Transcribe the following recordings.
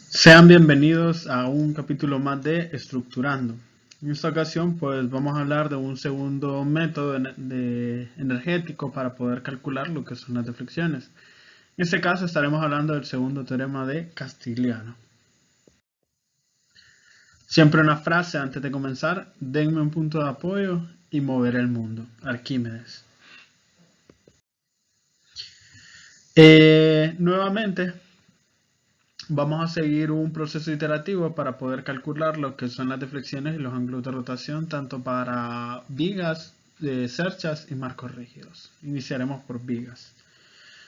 Sean bienvenidos a un capítulo más de Estructurando. En esta ocasión pues vamos a hablar de un segundo método energético para poder calcular lo que son las deflecciones. En este caso estaremos hablando del segundo teorema de Castigliano. Siempre una frase antes de comenzar: denme un punto de apoyo y moveré el mundo. Arquímedes. Nuevamente vamos a seguir un proceso iterativo para poder calcular lo que son las deflecciones y los ángulos de rotación, tanto para vigas, cerchas y marcos rígidos. Iniciaremos por vigas.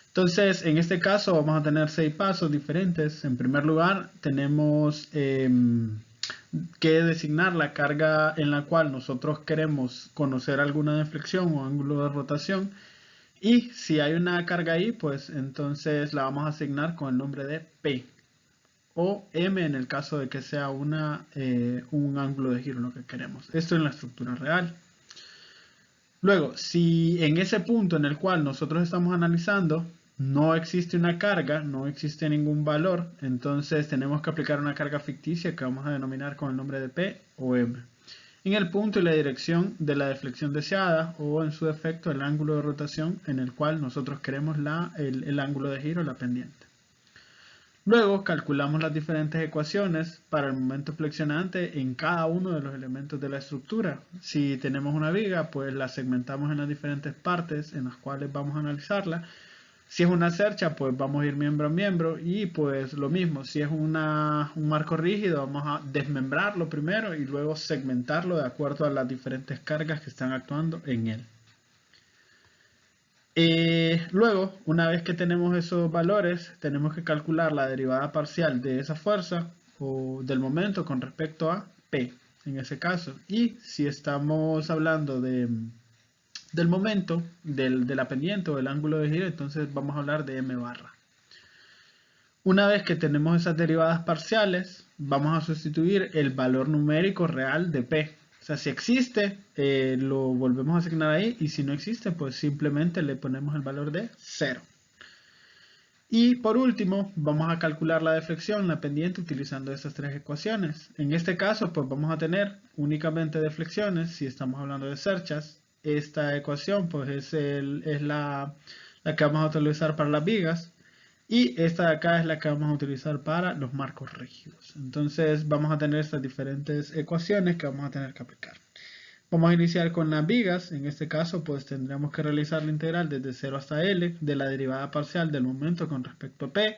Entonces, en este caso vamos a tener 6 pasos diferentes. En primer lugar, tenemos que designar la carga en la cual nosotros queremos conocer alguna deflexión o ángulo de rotación. Y si hay una carga ahí, pues entonces la vamos a asignar con el nombre de P. O M en el caso de que sea un ángulo de giro lo que queremos. Esto en la estructura real. Luego, si en ese punto en el cual nosotros estamos analizando no existe una carga, no existe ningún valor, entonces tenemos que aplicar una carga ficticia que vamos a denominar con el nombre de P o M. En el punto y la dirección de la deflexión deseada, o en su defecto el ángulo de rotación en el cual nosotros queremos el ángulo de giro, la pendiente. Luego calculamos las diferentes ecuaciones para el momento flexionante en cada uno de los elementos de la estructura. Si tenemos una viga, pues la segmentamos en las diferentes partes en las cuales vamos a analizarla. Si es una cercha, pues vamos a ir miembro a miembro, y pues lo mismo, si es un marco rígido, vamos a desmembrarlo primero y luego segmentarlo de acuerdo a las diferentes cargas que están actuando en él. Luego, una vez que tenemos esos valores, tenemos que calcular la derivada parcial de esa fuerza o del momento con respecto a P, en ese caso. Y si estamos hablando del momento, de la pendiente o del ángulo de giro, entonces vamos a hablar de M barra. Una vez que tenemos esas derivadas parciales, vamos a sustituir el valor numérico real de P. O sea, si existe, lo volvemos a asignar ahí, y si no existe, pues simplemente le ponemos el valor de 0. Y por último, vamos a calcular la deflexión, la pendiente, utilizando estas 3 ecuaciones. En este caso, pues vamos a tener únicamente deflexiones, si estamos hablando de cerchas. Esta ecuación, pues es la que vamos a utilizar para las vigas. Y esta de acá es la que vamos a utilizar para los marcos rígidos. Entonces vamos a tener estas diferentes ecuaciones que vamos a tener que aplicar. Vamos a iniciar con las vigas. En este caso pues tendríamos que realizar la integral desde 0 hasta L de la derivada parcial del momento con respecto a P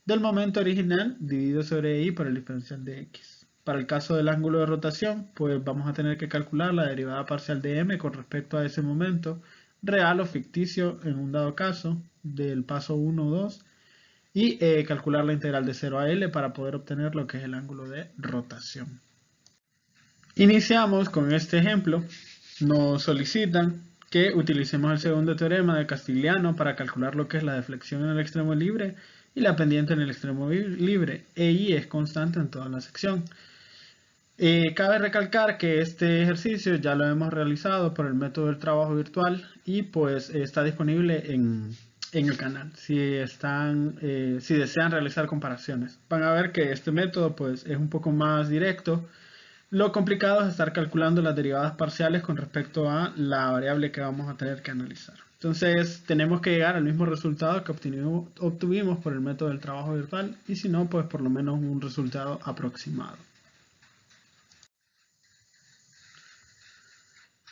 del momento original dividido sobre I por el diferencial de X. Para el caso del ángulo de rotación, pues vamos a tener que calcular la derivada parcial de M con respecto a ese momento, real o ficticio en un dado caso, del paso 1 o 2, y calcular la integral de 0 a L para poder obtener lo que es el ángulo de rotación. Iniciamos con este ejemplo. Nos solicitan que utilicemos el segundo teorema de Castigliano para calcular lo que es la deflexión en el extremo libre y la pendiente en el extremo libre. I es constante en toda la sección. Cabe recalcar que este ejercicio ya lo hemos realizado por el método del trabajo virtual y pues está disponible en el canal si desean realizar comparaciones. Van a ver que este método pues es un poco más directo. Lo complicado es estar calculando las derivadas parciales con respecto a la variable que vamos a tener que analizar. Entonces tenemos que llegar al mismo resultado que obtuvimos por el método del trabajo virtual, y si no, pues por lo menos un resultado aproximado.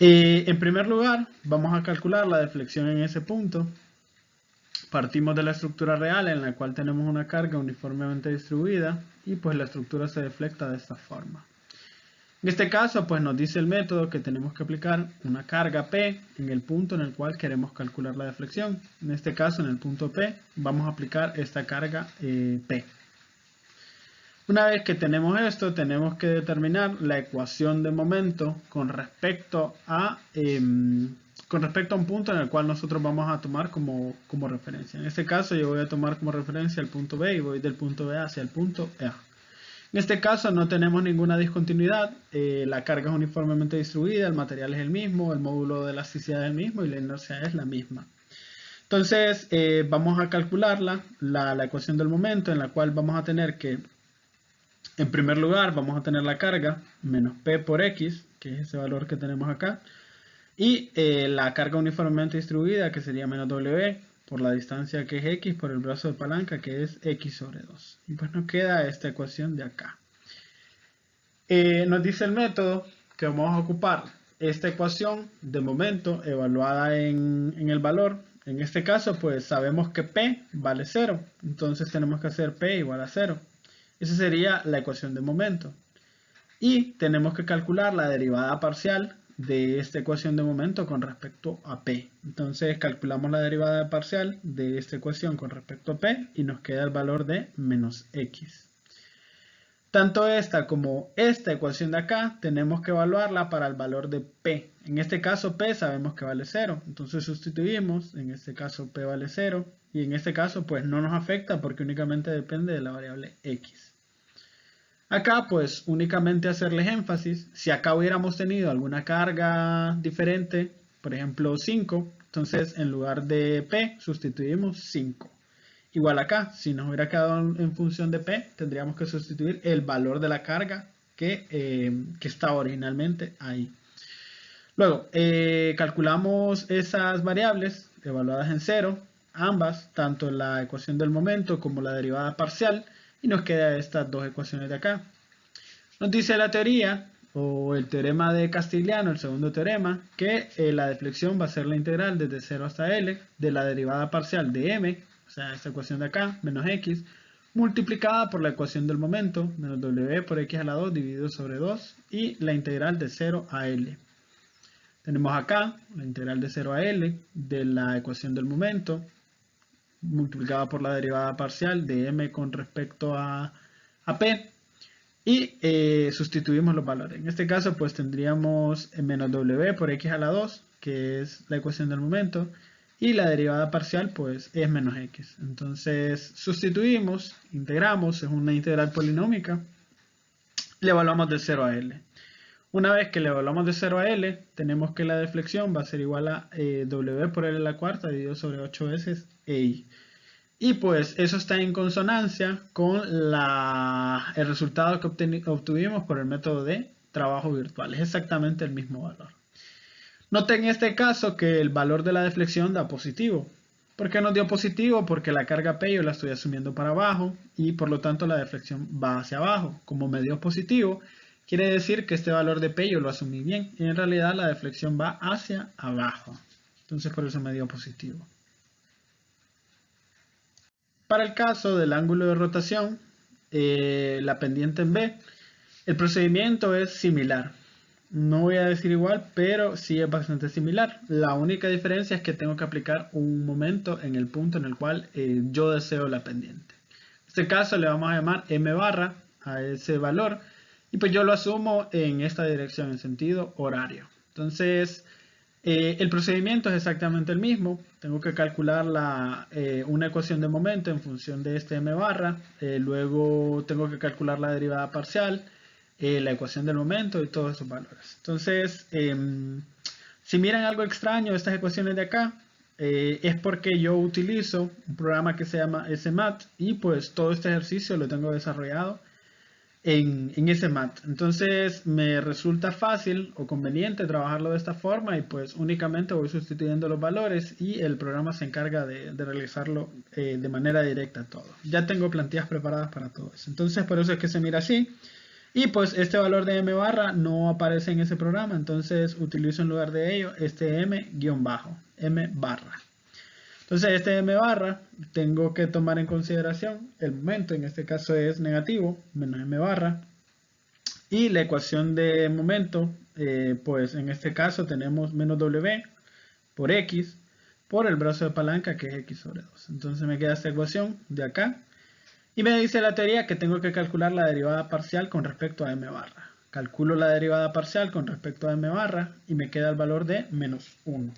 En primer lugar, vamos a calcular la deflexión en ese punto. Partimos de la estructura real en la cual tenemos una carga uniformemente distribuida y pues la estructura se deflecta de esta forma. En este caso pues nos dice el método que tenemos que aplicar una carga P en el punto en el cual queremos calcular la deflexión. En este caso, en el punto P, vamos a aplicar esta carga P. Una vez que tenemos esto, tenemos que determinar la ecuación de momento con respecto a un punto en el cual nosotros vamos a tomar como referencia. En este caso yo voy a tomar como referencia el punto B y voy del punto B hacia el punto A. En este caso no tenemos ninguna discontinuidad, la carga es uniformemente distribuida, el material es el mismo, el módulo de elasticidad es el mismo y la inercia es la misma. Entonces vamos a calcularla, la ecuación del momento, en la cual vamos a tener que, en primer lugar, vamos a tener la carga menos P por X, que es ese valor que tenemos acá, y la carga uniformemente distribuida, que sería menos W, por la distancia que es X, por el brazo de palanca, que es X sobre 2. Y pues nos queda esta ecuación de acá. Nos dice el método que vamos a ocupar esta ecuación de momento evaluada en el valor. En este caso, pues sabemos que P vale 0. Entonces tenemos que hacer P igual a 0. Esa sería la ecuación de momento. Y tenemos que calcular la derivada parcial de esta ecuación de momento con respecto a P. Entonces calculamos la derivada parcial de esta ecuación con respecto a P y nos queda el valor de menos X. Tanto esta como esta ecuación de acá tenemos que evaluarla para el valor de P. En este caso P sabemos que vale 0. Entonces sustituimos, en este caso P vale 0. Y en este caso pues no nos afecta porque únicamente depende de la variable X. Acá pues únicamente hacerles énfasis, si acá hubiéramos tenido alguna carga diferente, por ejemplo 5, entonces en lugar de P sustituimos 5. Igual acá, si nos hubiera quedado en función de P, tendríamos que sustituir el valor de la carga que estaba originalmente ahí. Luego, calculamos esas variables evaluadas en 0, ambas, tanto la ecuación del momento como la derivada parcial, y nos quedan estas dos ecuaciones de acá. Nos dice la teoría, o el teorema de Castigliano, el segundo teorema, que la deflexión va a ser la integral desde 0 hasta L de la derivada parcial de m, o sea, esta ecuación de acá, menos x, multiplicada por la ecuación del momento, menos w por x a la 2 dividido sobre 2, y la integral de 0 a L. Tenemos acá la integral de 0 a L de la ecuación del momento, multiplicada por la derivada parcial de m con respecto a P, y sustituimos los valores. En este caso pues tendríamos menos w por x a la 2, que es la ecuación del momento, y la derivada parcial pues es menos x. Entonces sustituimos, integramos, es una integral polinómica, le evaluamos de 0 a L. Una vez que le evaluamos de 0 a L, tenemos que la deflexión va a ser igual a w por L a la cuarta dividido sobre 8 veces EI. Y pues eso está en consonancia con el resultado que obtuvimos por el método de trabajo virtual. Es exactamente el mismo valor. Noten en este caso que el valor de la deflexión da positivo. ¿Por qué nos dio positivo? Porque la carga P yo la estoy asumiendo para abajo y por lo tanto la deflexión va hacia abajo. Como me dio positivo, quiere decir que este valor de P yo lo asumí bien y en realidad la deflexión va hacia abajo. Entonces por eso me dio positivo. Para el caso del ángulo de rotación, la pendiente en B, el procedimiento es similar. No voy a decir igual, pero sí es bastante similar. La única diferencia es que tengo que aplicar un momento en el punto en el cual yo deseo la pendiente. En este caso le vamos a llamar m barra a ese valor y pues yo lo asumo en esta dirección, en sentido horario. Entonces, el procedimiento es exactamente el mismo. Tengo que calcular una ecuación de momento en función de este m barra. Luego tengo que calcular la derivada parcial, la ecuación del momento y todos esos valores. Entonces, si miran algo extraño estas ecuaciones de acá, es porque yo utilizo un programa que se llama SMAT y pues todo este ejercicio lo tengo desarrollado en SMAT. Entonces me resulta fácil o conveniente trabajarlo de esta forma y pues únicamente voy sustituyendo los valores y el programa se encarga de realizarlo de manera directa todo. Ya tengo plantillas preparadas para todo eso. Entonces por eso es que se mira así. Y pues este valor de m barra no aparece en ese programa, entonces utilizo en lugar de ello este m barra. Entonces este m barra tengo que tomar en consideración el momento, en este caso es negativo, menos m barra. Y la ecuación de momento, pues en este caso tenemos menos w por x por el brazo de palanca que es x sobre 2. Entonces me queda esta ecuación de acá. Y me dice la teoría que tengo que calcular la derivada parcial con respecto a m barra. Calculo la derivada parcial con respecto a m barra y me queda el valor de menos 1.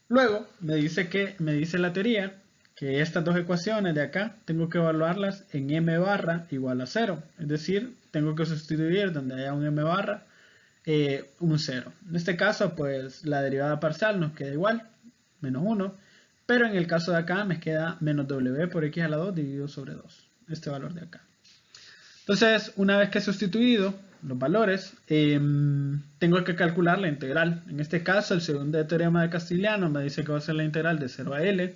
Luego me dice la teoría que estas dos ecuaciones de acá tengo que evaluarlas en m barra igual a 0. Es decir, tengo que sustituir donde haya un m barra un 0. En este caso, pues la derivada parcial nos queda igual, menos 1. Pero en el caso de acá me queda menos w por x a la 2 dividido sobre 2. Este valor de acá. Entonces, una vez que he sustituido los valores, tengo que calcular la integral. En este caso, el segundo teorema de Castigliano me dice que va a ser la integral de 0 a L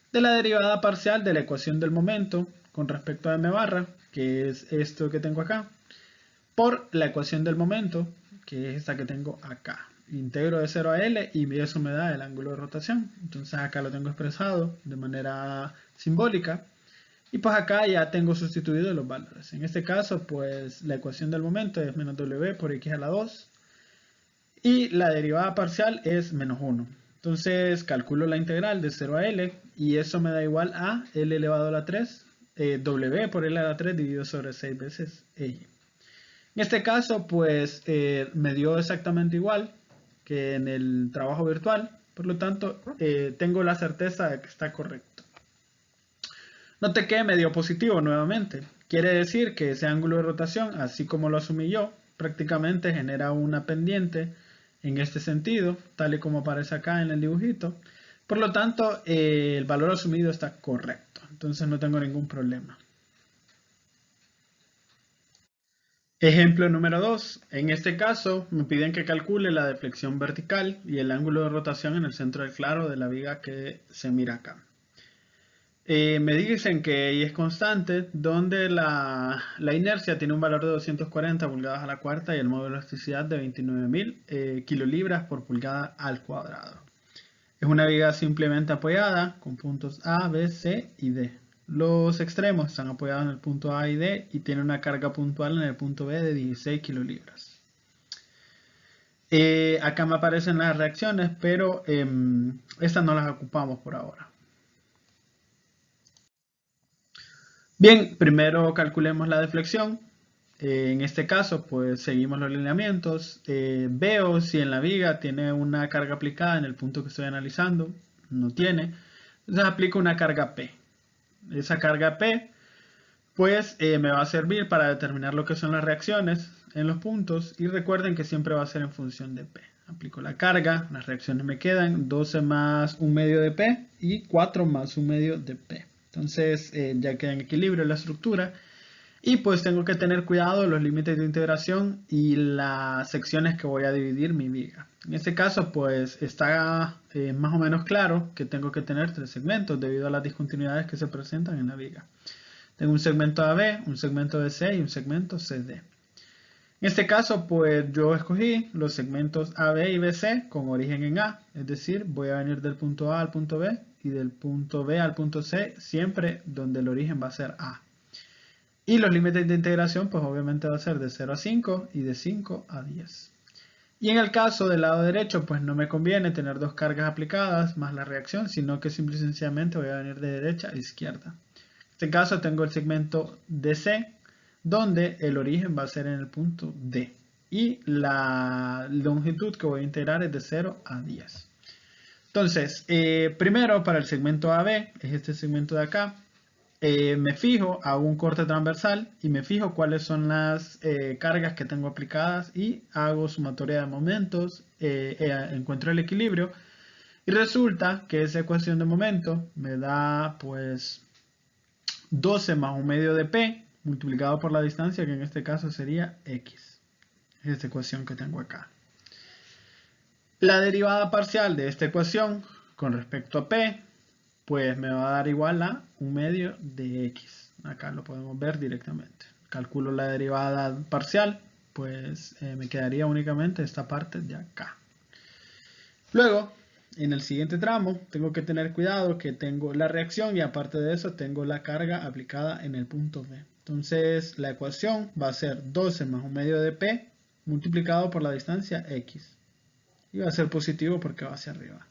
de la derivada parcial de la ecuación del momento con respecto a m barra, que es esto que tengo acá, por la ecuación del momento, que es esta que tengo acá. Integro de 0 a L y eso me da el ángulo de rotación. Entonces acá lo tengo expresado de manera simbólica. Y pues acá ya tengo sustituido los valores. En este caso, pues la ecuación del momento es menos w por x a la 2. Y la derivada parcial es menos 1. Entonces calculo la integral de 0 a L. Y eso me da igual a L elevado a la 3. W por L a la 3 dividido sobre 6 veces Y. En este caso, pues me dio exactamente igual que en el trabajo virtual. Por lo tanto, tengo la certeza de que está correcto. Note que me dio positivo nuevamente. Quiere decir que ese ángulo de rotación, así como lo asumí yo, prácticamente genera una pendiente en este sentido, tal y como aparece acá en el dibujito. Por lo tanto, el valor asumido está correcto. Entonces no tengo ningún problema. Ejemplo número 2. En este caso, me piden que calcule la deflexión vertical y el ángulo de rotación en el centro del claro de la viga que se mira acá. Me dicen que Y es constante, donde la inercia tiene un valor de 240 pulgadas a la cuarta y el módulo de elasticidad de 29.000 kilolibras por pulgada al cuadrado. Es una viga simplemente apoyada con puntos A, B, C y D. Los extremos están apoyados en el punto A y D y tiene una carga puntual en el punto B de 16 kilolibras. Acá me aparecen las reacciones, pero estas no las ocupamos por ahora. Bien, primero calculemos la deflexión. En este caso, pues seguimos los lineamientos. Veo si en la viga tiene una carga aplicada en el punto que estoy analizando. No tiene. Entonces aplico una carga P. Esa carga P, pues me va a servir para determinar lo que son las reacciones en los puntos. Y recuerden que siempre va a ser en función de P. Aplico la carga, las reacciones me quedan 12 más 1 medio de P y 4 más 1 medio de P. Entonces ya queda en equilibrio la estructura y pues tengo que tener cuidado de los límites de integración y las secciones que voy a dividir mi viga. En este caso pues está más o menos claro que tengo que tener 3 segmentos debido a las discontinuidades que se presentan en la viga. Tengo un segmento AB, un segmento DC y un segmento CD. En este caso pues yo escogí los segmentos AB y BC con origen en A, es decir, voy a venir del punto A al punto B y del punto B al punto C, siempre donde el origen va a ser A. Y los límites de integración, pues obviamente va a ser de 0 a 5 y de 5 a 10. Y en el caso del lado derecho, pues no me conviene tener dos cargas aplicadas más la reacción, sino que simple y sencillamente voy a venir de derecha a izquierda. En este caso tengo el segmento DC, donde el origen va a ser en el punto D. Y la longitud que voy a integrar es de 0 a 10. Entonces, primero para el segmento AB, es este segmento de acá, me fijo, hago un corte transversal y me fijo cuáles son las cargas que tengo aplicadas y hago sumatoria de momentos, encuentro el equilibrio y resulta que esa ecuación de momento me da pues 12 más 1 medio de P multiplicado por la distancia, que en este caso sería X. Es esta ecuación que tengo acá. La derivada parcial de esta ecuación con respecto a P, pues me va a dar igual a 1 medio de X. Acá lo podemos ver directamente. Calculo la derivada parcial, pues me quedaría únicamente esta parte de acá. Luego, en el siguiente tramo, tengo que tener cuidado que tengo la reacción y aparte de eso tengo la carga aplicada en el punto B. Entonces, la ecuación va a ser 12 más 1 medio de P multiplicado por la distancia X. Y va a ser positivo porque va hacia arriba.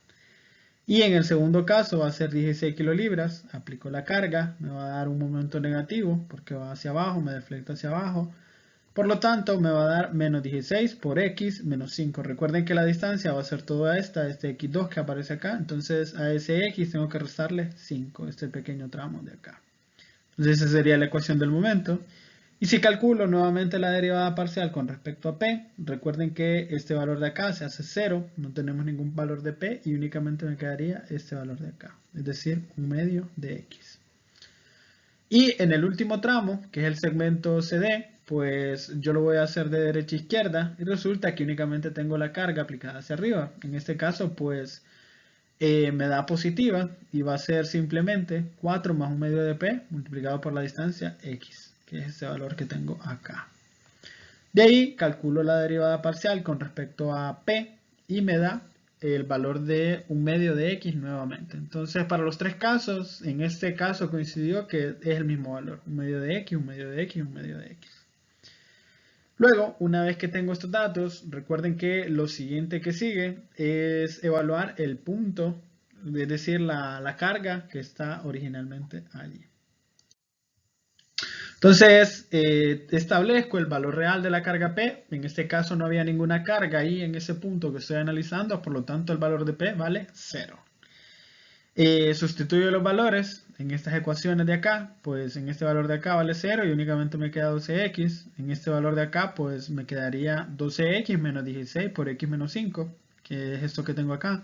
Y en el segundo caso va a ser 16 kilolibras, aplico la carga, me va a dar un momento negativo porque va hacia abajo, me deflecta hacia abajo, Por lo tanto, me va a dar menos 16 por x menos 5. Recuerden que la distancia va a ser toda esta, este x2 que aparece acá. Entonces, a ese x tengo que restarle 5, este pequeño tramo de acá. Entonces, esa sería la ecuación del momento. Y si calculo nuevamente la derivada parcial con respecto a p, recuerden que este valor de acá se hace 0, no tenemos ningún valor de p y únicamente me quedaría este valor de acá, es decir, 1/2 de x. Y en el último tramo, que es el segmento CD, pues yo lo voy a hacer de derecha a izquierda y resulta que únicamente tengo la carga aplicada hacia arriba. En este caso, pues me da positiva y va a ser simplemente 4 más 1/2 de p multiplicado por la distancia x, que es ese valor que tengo acá. De ahí calculo la derivada parcial con respecto a p y me da el valor de 1/2 de x nuevamente. Entonces, para los tres casos, en este caso coincidió que es el mismo valor, 1/2 de x, 1/2 de x, 1/2 de x. Luego, una vez que tengo estos datos, recuerden que lo siguiente que sigue es evaluar el punto, es decir, la carga que está originalmente allí. Entonces, establezco el valor real de la carga P. En este caso no había ninguna carga ahí en ese punto que estoy analizando, por lo tanto el valor de P vale 0. Sustituyo los valores en estas ecuaciones de acá, pues en este valor de acá vale 0 y únicamente me queda 12x. En este valor de acá, pues me quedaría 12x menos 16 por x menos 5, que es esto que tengo acá.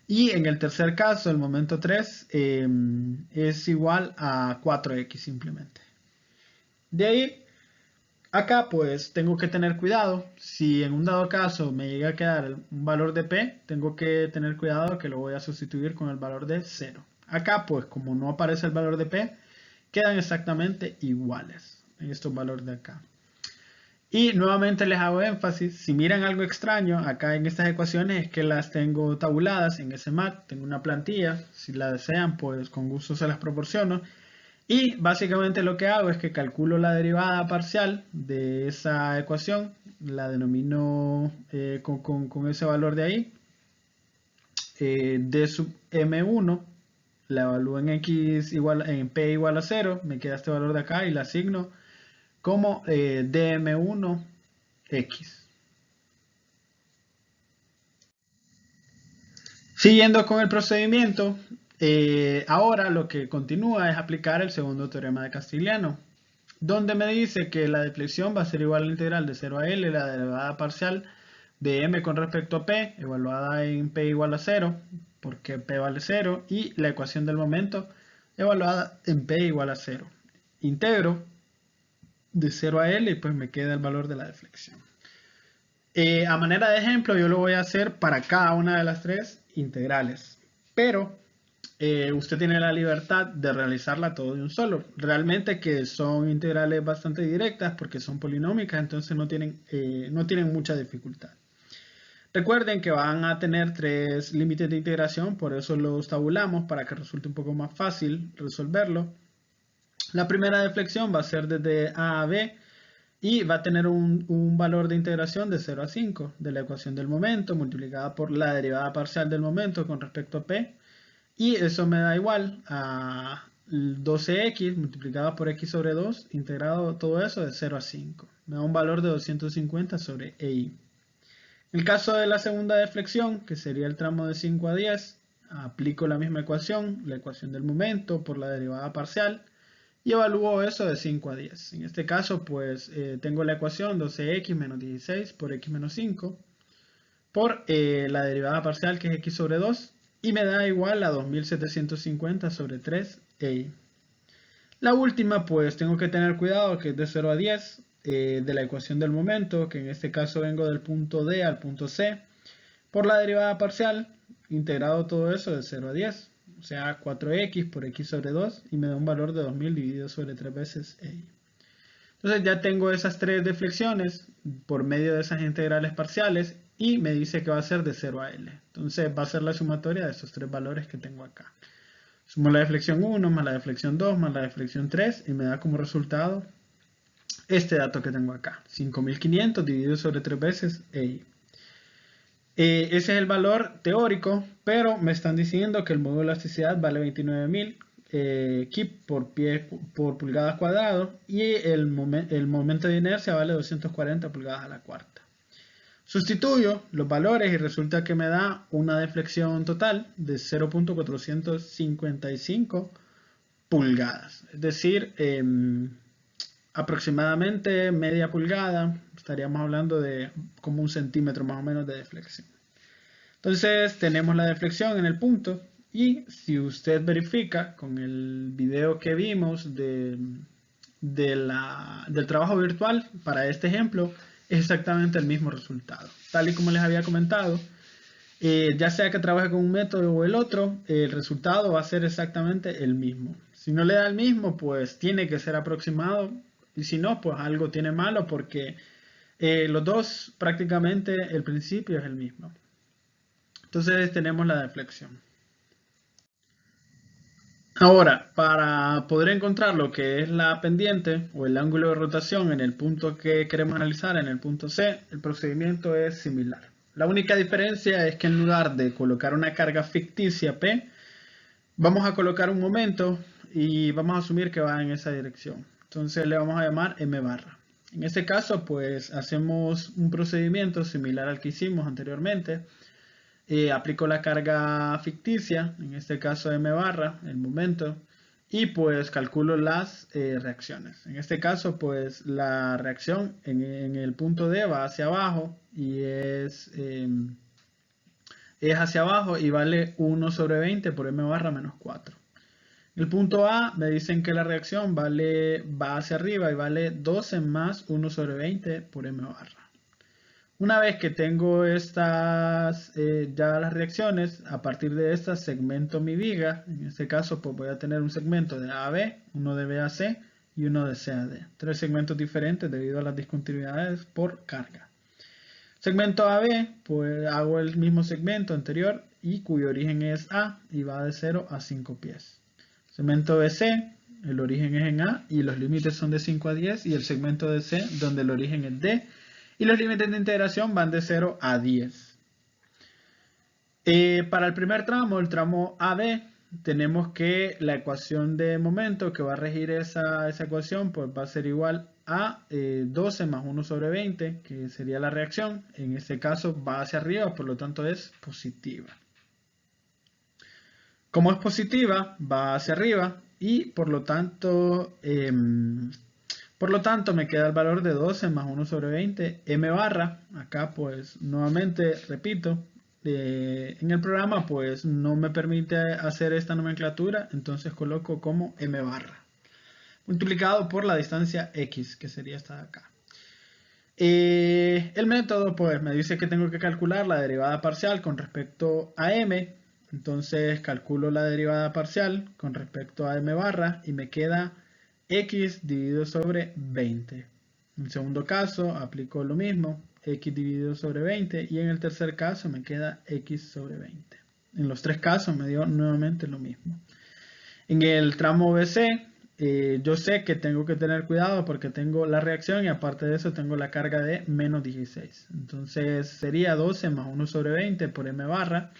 Y en el tercer caso, el momento 3, es igual a 4x simplemente. De ahí, acá pues tengo que tener cuidado. Si en un dado caso me llega a quedar un valor de P, tengo que tener cuidado que lo voy a sustituir con el valor de 0. Acá pues como no aparece el valor de P, quedan exactamente iguales en estos valores de acá. Y nuevamente les hago énfasis, si miran algo extraño acá en estas ecuaciones es que las tengo tabuladas en SMAT, tengo una plantilla, si la desean pues con gusto se las proporciono. Y básicamente lo que hago es que calculo la derivada parcial de esa ecuación, la denomino con ese valor de ahí, d sub m1, la evalúo en en p igual a 0, me queda este valor de acá y la asigno como dm1x. Siguiendo con el procedimiento, ahora lo que continúa es aplicar el segundo teorema de Castigliano, donde me dice que la deflexión va a ser igual a la integral de 0 a L, la derivada parcial de m con respecto a p, evaluada en p igual a 0, porque p vale 0, y la ecuación del momento, evaluada en p igual a 0. Integro de 0 a L y pues me queda el valor de la deflexión. A manera de ejemplo, yo lo voy a hacer para cada una de las tres integrales, pero usted tiene la libertad de realizarla todo de un solo. Realmente que son integrales bastante directas porque son polinómicas, entonces no tienen mucha dificultad. Recuerden que van a tener tres límites de integración, por eso los tabulamos para que resulte un poco más fácil resolverlo. La primera deflexión va a ser desde A a B y va a tener un valor de integración de 0 a 5 de la ecuación del momento multiplicada por la derivada parcial del momento con respecto a P. Y eso me da igual a 12x multiplicado por x sobre 2, integrado todo eso de 0 a 5. Me da un valor de 250 sobre EI. En el caso de la segunda deflexión, que sería el tramo de 5 a 10, aplico la misma ecuación, la ecuación del momento por la derivada parcial, y evalúo eso de 5 a 10. En este caso, pues tengo la ecuación 12x menos 16 por x menos 5 por la derivada parcial que es x sobre 2 y me da igual a 2750 sobre 3i. La última pues tengo que tener cuidado que es de 0 a 10 de la ecuación del momento, que en este caso vengo del punto D al punto C, por la derivada parcial, integrado todo eso de 0 a 10, o sea 4x por x sobre 2 y me da un valor de 2000 dividido sobre 3 veces i. Entonces ya tengo esas tres deflexiones por medio de esas integrales parciales y me dice que va a ser de 0 a L. Entonces va a ser la sumatoria de estos tres valores que tengo acá. Sumo la deflexión 1 más la deflexión 2 más la deflexión 3 y me da como resultado este dato que tengo acá. 5500 dividido sobre 3 veces EI. Ese es el valor teórico, pero me están diciendo que el módulo de elasticidad vale 29.000. kip por pulgadas cuadrado y el momento de inercia vale 240 pulgadas a la cuarta. Sustituyo los valores y resulta que me da una deflexión total de 0.455 pulgadas. Es decir, aproximadamente media pulgada. Estaríamos hablando de como 1 centímetro más o menos de deflexión. Entonces tenemos la deflexión en el punto. Y si usted verifica con el video que vimos del trabajo virtual para este ejemplo, es exactamente el mismo resultado. Tal y como les había comentado, ya sea que trabaje con un método o el otro, el resultado va a ser exactamente el mismo. Si no le da el mismo, pues tiene que ser aproximado. Y si no, pues algo tiene malo porque los dos prácticamente el principio es el mismo. Entonces tenemos la deflexión. Ahora, para poder encontrar lo que es la pendiente o el ángulo de rotación en el punto que queremos analizar, en el punto C, el procedimiento es similar. La única diferencia es que en lugar de colocar una carga ficticia P, vamos a colocar un momento y vamos a asumir que va en esa dirección. Entonces le vamos a llamar M barra. En este caso, pues hacemos un procedimiento similar al que hicimos anteriormente. Aplico la carga ficticia, en este caso M barra, el momento, y pues calculo las reacciones. En este caso, pues la reacción en el punto D va hacia abajo y es hacia abajo y vale 1 sobre 20 por M barra menos 4. En el punto A me dicen que la reacción va hacia arriba y vale 12 más 1 sobre 20 por M barra. Una vez que tengo estas ya las reacciones, a partir de estas segmento mi viga. En este caso pues voy a tener un segmento de A a B, uno de B a C y uno de C a D. 3 segmentos diferentes debido a las discontinuidades por carga. Segmento AB, pues hago el mismo segmento anterior y cuyo origen es A y va de 0 a 5 pies. Segmento BC, el origen es en A y los límites son de 5 a 10 y el segmento de C donde el origen es D. Y los límites de integración van de 0 a 10. Para el primer tramo, el tramo AB, tenemos que la ecuación de momento que va a regir esa ecuación, pues va a ser igual a 12 más 1 sobre 20, que sería la reacción. En este caso va hacia arriba, por lo tanto es positiva. Como es positiva, va hacia arriba y por lo tanto me queda el valor de 12 más 1 sobre 20 M barra. Acá pues nuevamente repito, en el programa pues no me permite hacer esta nomenclatura, entonces coloco como M barra multiplicado por la distancia X, que sería esta de acá. El método pues me dice que tengo que calcular la derivada parcial con respecto a M. Entonces calculo la derivada parcial con respecto a M barra y me queda X dividido sobre 20. En el segundo caso aplico lo mismo, X dividido sobre 20, y en el tercer caso me queda X sobre 20. En los tres casos me dio nuevamente lo mismo. En el tramo BC, yo sé que tengo que tener cuidado porque tengo la reacción y aparte de eso tengo la carga de menos 16. Entonces sería 12 más 1 sobre 20 por M barra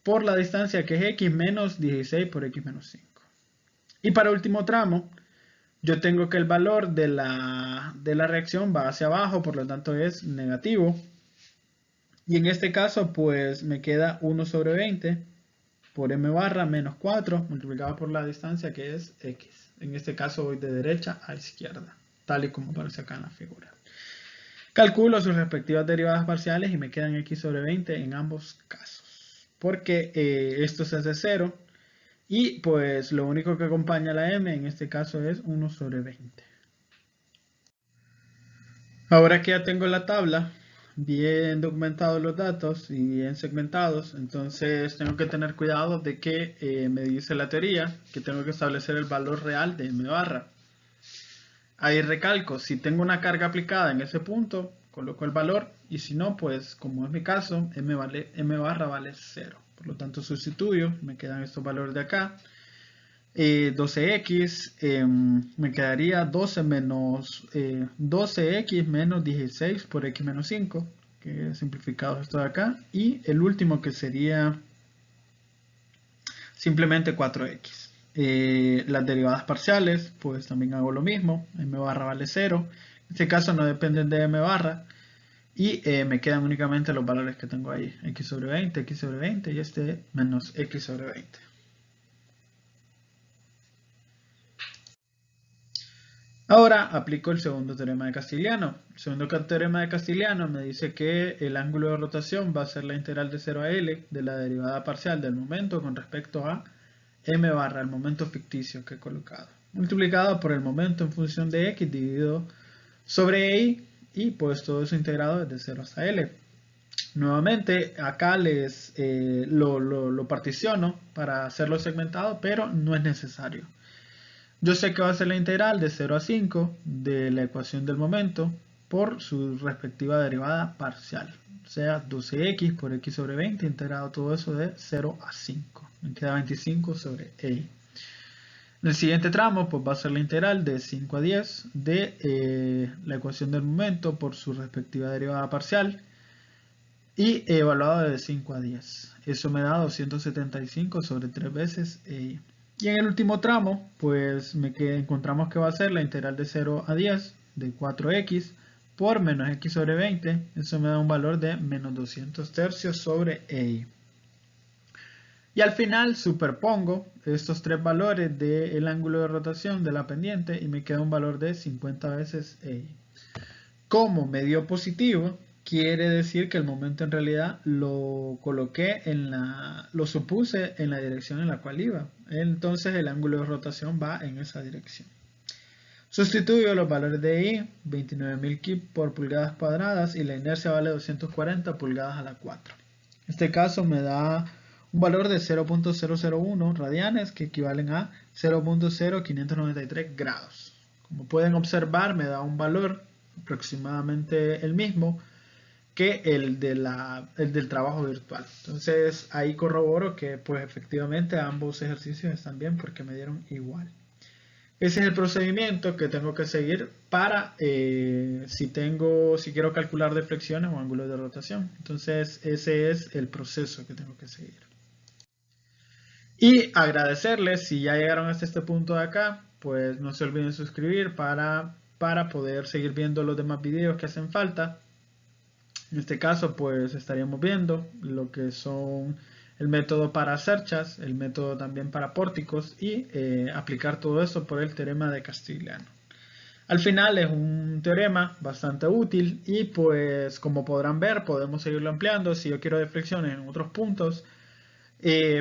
por la distancia que es X menos 16 por X menos 5. Y para último tramo, yo tengo que el valor de la reacción va hacia abajo, por lo tanto es negativo. Y en este caso, pues me queda 1 sobre 20 por M barra menos 4 multiplicado por la distancia que es X. En este caso voy de derecha a izquierda, tal y como aparece acá en la figura. Calculo sus respectivas derivadas parciales y me quedan X sobre 20 en ambos casos. Porque esto se hace 0. Y pues lo único que acompaña a la M en este caso es 1 sobre 20. Ahora que ya tengo la tabla, bien documentados los datos y bien segmentados, entonces tengo que tener cuidado de que me dice la teoría que tengo que establecer el valor real de M barra. Ahí recalco, si tengo una carga aplicada en ese punto, coloco el valor y si no, pues como es mi caso, M barra vale 0. Por lo tanto sustituyo, me quedan estos valores de acá. 12x, me quedaría 12x menos 16 por x menos 5, que es simplificado esto de acá, y el último que sería simplemente 4x. Las derivadas parciales, pues también hago lo mismo. M barra vale 0. En este caso no dependen de M barra. Y me quedan únicamente los valores que tengo ahí. X sobre 20, X sobre 20 y este menos X sobre 20. Ahora aplico el segundo teorema de Castigliano. El segundo teorema de Castigliano me dice que el ángulo de rotación va a ser la integral de 0 a L de la derivada parcial del momento con respecto a M barra, el momento ficticio que he colocado, multiplicado por el momento en función de X dividido sobre Y, y pues todo eso integrado desde 0 hasta L. Nuevamente acá lo particiono para hacerlo segmentado, pero no es necesario. Yo sé que va a ser la integral de 0 a 5 de la ecuación del momento por su respectiva derivada parcial. O sea, 12x por x sobre 20 integrado todo eso de 0 a 5. Me queda 25 sobre y. En el siguiente tramo pues va a ser la integral de 5 a 10 de la ecuación del momento por su respectiva derivada parcial y evaluado de 5 a 10. Eso me da 275 sobre 3 veces y. Y en el último tramo, pues encontramos que va a ser la integral de 0 a 10 de 4x por menos x sobre 20. Eso me da un valor de menos 200 tercios sobre y. Y al final superpongo estos tres valores del ángulo de rotación de la pendiente y me queda un valor de 50 veces y. Como me dio positivo, quiere decir que el momento en realidad lo supuse en la dirección en la cual iba. Entonces el ángulo de rotación va en esa dirección. Sustituyo los valores de I, 29.000 kip por pulgadas cuadradas y la inercia vale 240 pulgadas a la 4. En este caso me da un valor de 0.001 radianes que equivalen a 0.0593 grados. Como pueden observar, me da un valor aproximadamente el mismo que el del trabajo virtual. Entonces ahí corroboro que pues efectivamente ambos ejercicios están bien porque me dieron igual. Ese es el procedimiento que tengo que seguir para si quiero calcular deflexiones o ángulos de rotación. Entonces ese es el proceso que tengo que seguir. Y agradecerles si ya llegaron hasta este punto de acá, pues no se olviden suscribir para poder seguir viendo los demás videos que hacen falta. En este caso pues estaríamos viendo lo que son el método para cerchas, el método también para pórticos y aplicar todo eso por el teorema de Castigliano. Al final es un teorema bastante útil y pues como podrán ver podemos seguirlo ampliando. Si yo quiero deflexiones en otros puntos,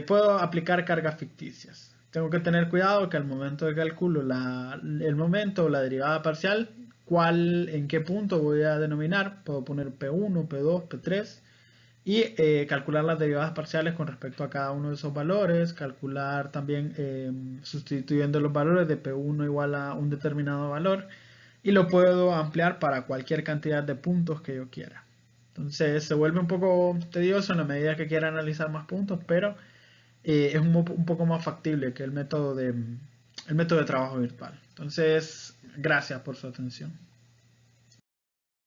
puedo aplicar cargas ficticias. Tengo que tener cuidado que al momento de cálculo el momento o la derivada parcial, en qué punto voy a denominar, puedo poner P1, P2, P3 y calcular las derivadas parciales con respecto a cada uno de esos valores, calcular también sustituyendo los valores de P1 igual a un determinado valor y lo puedo ampliar para cualquier cantidad de puntos que yo quiera. Entonces se vuelve un poco tedioso en la medida que quiera analizar más puntos, pero es un poco más factible que el método de trabajo virtual. Entonces, gracias por su atención.